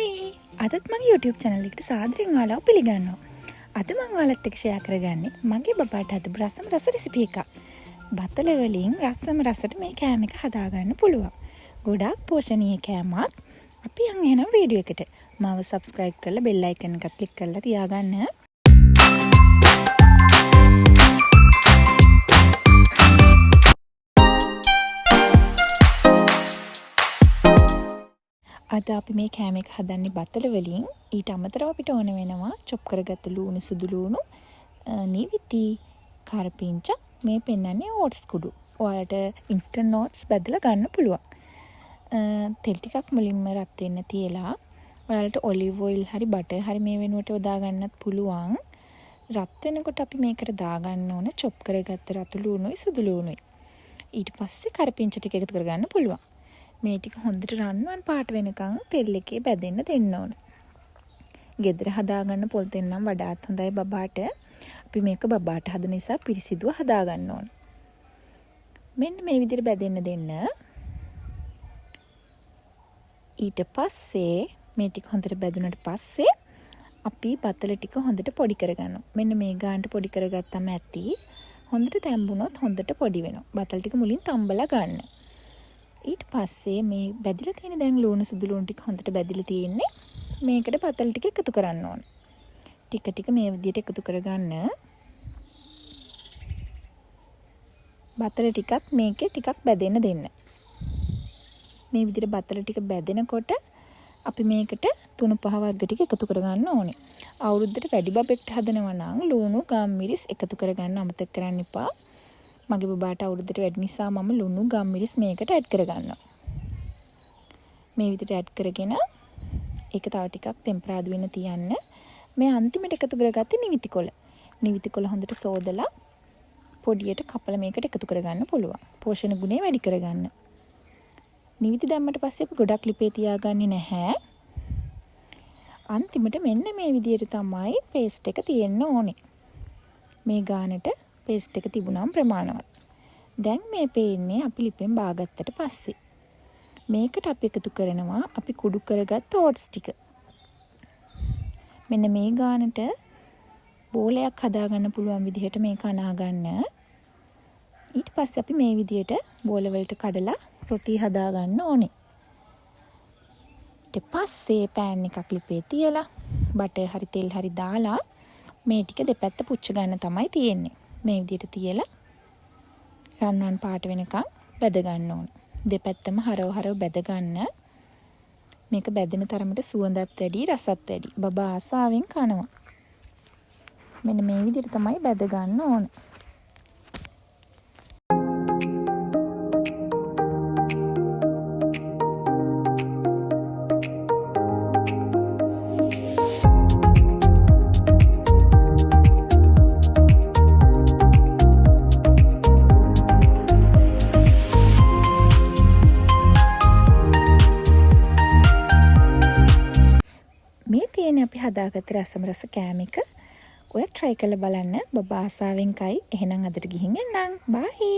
හයි! අදත් මගේ YouTube channel එකට සාදරයෙන් ඔයාලව පිළිගන්නවා. අද මම ඔයාලත් එක්ක share කරගන්නේ මගේ බබාට හදපු රසම රස recipe එකක්. බතල වලින් රසම රසට මේ කෑම එක හදාගන්න පුළුවන්. ගොඩාක් පෝෂණීය කෑමක්. අපි යන් එහෙනම් වීඩියෝ එකට. මාව subscribe කරලා bell icon එක click කරලා තියාගන්න. අද අපි මේ කෑම එක හදන්නේ බතල වලින්. ඊට අමතරව අපිට ඕන වෙනවා chop කරගත්ත ලුණු සුදු ලුණු, නිවිති, කරපිංචා, මේ පෙන්නන්නේ oats කුඩු. ඔයාලට instant oats බදලා ගන්න පුළුවන්. තෙල් ටිකක් මුලින්ම රත් වෙන්න තියලා ඔයාලට olive oil හරි butter හරි මේ වෙනුවට යොදා ගන්නත් පුළුවන්. රත් වෙනකොට අපි මේකට දාගන්න ඕන chop කරගත්ත රතු ලුණුයි සුදු ලුණුයි. ඊට පස්සේ කරපිංචා ටික එකතු කරගන්න පුළුවන්. මේ ටික හොඳට රන්වන් පාට වෙනකන් තෙල් එකේ බැදෙන්න දෙන්න ඕන. ගෙදර හදාගන්න පොල් තෙල් නම් වඩාත් හොඳයි බබාට. අපි මේක බබාට හදන නිසා පිරිසිදුව හදාගන්න ඕන. මෙන්න මේ විදිහට බැදෙන්න දෙන්න. ඊට පස්සේ මේ ටික හොඳට බැදුනට පස්සේ අපි බතල ටික හොඳට පොඩි කරගන්නවා. මෙන්න මේ ගානට පොඩි කරගත්තම ඇති. හොඳට තැම්බුනොත් හොඳට පොඩි වෙනවා. බතල ටික මුලින් තම්බලා ගන්න. ඊට පස්සේ මේ බැදිලා තියෙන දැන් ලුණු සුදු ලුණු ටික හොඳට බැදිලා තියෙන්නේ. මේකට බතල් ටික එකතු කරන්න ඕන. ටික ටික මේ විදිහට එකතු කරගන්න. බතල ටිකත් මේකේ ටිකක් බැදෙන්න දෙන්න. මේ විදිහට බතල ටික බැදෙනකොට අපි මේකට 3-5 වර්ග ටික එකතු කරගන්න ඕනේ. අවුරුද්දට වැඩි බබෙක්ට හදනවා නම් ලුණු ගම්මිරිස් එකතු කරගන්න අමතක කරන්න එපා. මගේ බබාට අවුරුද්දට වැඩි නිසා මම ලුණු ගම්මිරිස් මේකට ඇඩ් කරගන්නවා. මේ විදිහට ඇඩ් කරගෙන ඒක තව ටිකක් ටෙම්පරාදු වෙන්න තියන්න. මේ අන්තිමට එකතු කරගත්තේ නිවිති කොළ. නිවිති කොළ හොඳට සෝදලා පොඩියට කපලා මේකට එකතු කරගන්න පුළුවන්. පෝෂණ ගුණය වැඩි කරගන්න. නිවිති දැම්මට පස්සේ අපි ගොඩක් ලිපේ තියාගන්නේ නැහැ. අන්තිමට මෙන්න මේ විදිහට තමයි පේස්ට් එක තියෙන්න ඕනේ. මේ ගානට පේස්ට් එක තිබුණාම ප්‍රමාණවත්. දැන් මේ පේන්නේ අපි ලිපෙන් බාගත්තට පස්සේ. මේකට අපි එකතු කරනවා අපි කුඩු කරගත්ත oats ටික. මෙන්න මේ ගානට බෝලයක් හදාගන්න පුළුවන් විදිහට මේක අනා ගන්න. ඊට පස්සේ අපි මේ විදිහට බෝල වලට කඩලා රොටි හදාගන්න ඕනේ. ඊට පස්සේ පෑන් එකක් ලිපේ තියලා බටර් හරි තෙල් හරි දාලා මේ ටික දෙපැත්ත පුච්ච ගන්න තමයි තියෙන්නේ. මේ විදිහට තියලා රන්වන් පාට වෙනකන් බැද ගන්න ඕන. දෙපැත්තම හරව බැද ගන්න. මේක බැදෙන තරමට සුවඳත් වැඩි රසත් වැඩි. බබා ආසාවෙන් කනවා. මෙන්න මේ විදිහට තමයි බැද ගන්න ඕන. මේ තියෙන අපි හදාගත්ත රසම රස කෑම එක ඔය try කරලා බලන්න. බබා ආසාවෙන් කයි. එහෙනම් අදට ගිහින් එන්නම්. බයි.